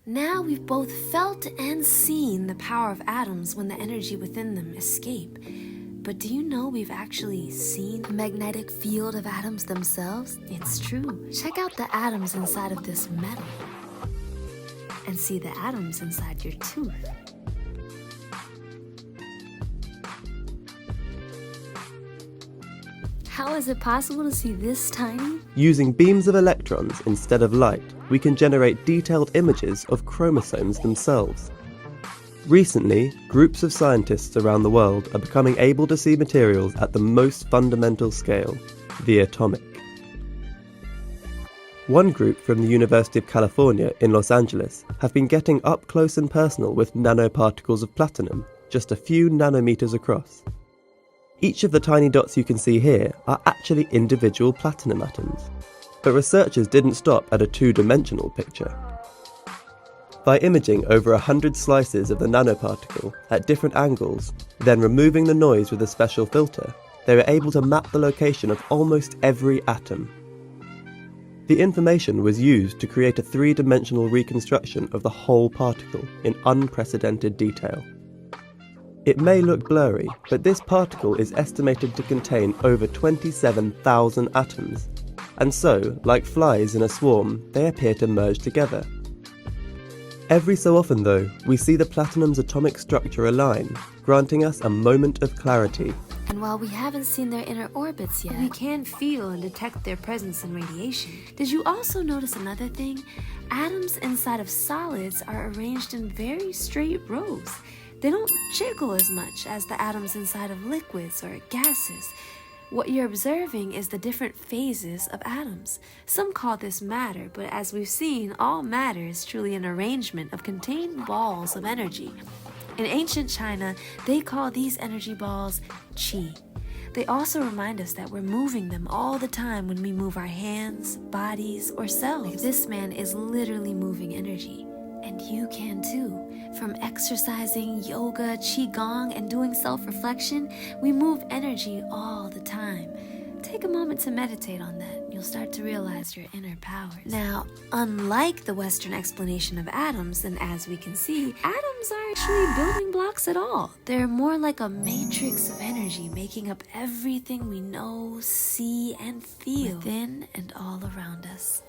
Now we've both felt and seen the power of atoms when the energy within them escape. But do you know we've actually seen the magnetic field of atoms themselves? It's true. Check out the atoms inside of this metal and see the atoms inside your tooth. How is it possible to see this tiny? Using beams of electrons instead of light, we can generate detailed images of chromosomes themselves. Recently, groups of scientists around the world are becoming able to see materials at the most fundamental scale, the atomic. One group from the University of California in Los Angeles have been getting up close and personal with nanoparticles of platinum, just a few nanometers across. Each of the tiny dots you can see here are actually individual platinum atoms, but researchers didn't stop at a two-dimensional picture. By imaging over 100 slices of the nanoparticle at different angles, then removing the noise with a special filter, they were able to map the location of almost every atom. The information was used to create a three-dimensional reconstruction of the whole particle in unprecedented detail. It may look blurry, but this particle is estimated to contain over 27,000 atoms, and so, like flies in a swarm, they appear to merge together. Every so often though, we see the platinum's atomic structure align, granting us a moment of clarity. And while we haven't seen their inner orbits yet, we can feel and detect their presence in radiation. Did you also notice another thing? Atoms inside of solids are arranged in very straight rows. They don't jiggle as much as the atoms inside of liquids or gases. What you're observing is the different phases of atoms. Some call this matter, but as we've seen, all matter is truly an arrangement of contained balls of energy. In ancient China, they call these energy balls qi. They also remind us that we're moving them all the time when we move our hands, bodies, or cells. This man is literally moving energy. And you can too. From exercising, yoga, qigong, and doing self-reflection, we move energy all the time. Take a moment to meditate on that. You'll start to realize your inner powers. Now, unlike the Western explanation of atoms, and as we can see, atoms aren't actually building blocks at all. They're more like a matrix of energy making up everything we know, see, and feel within and all around us.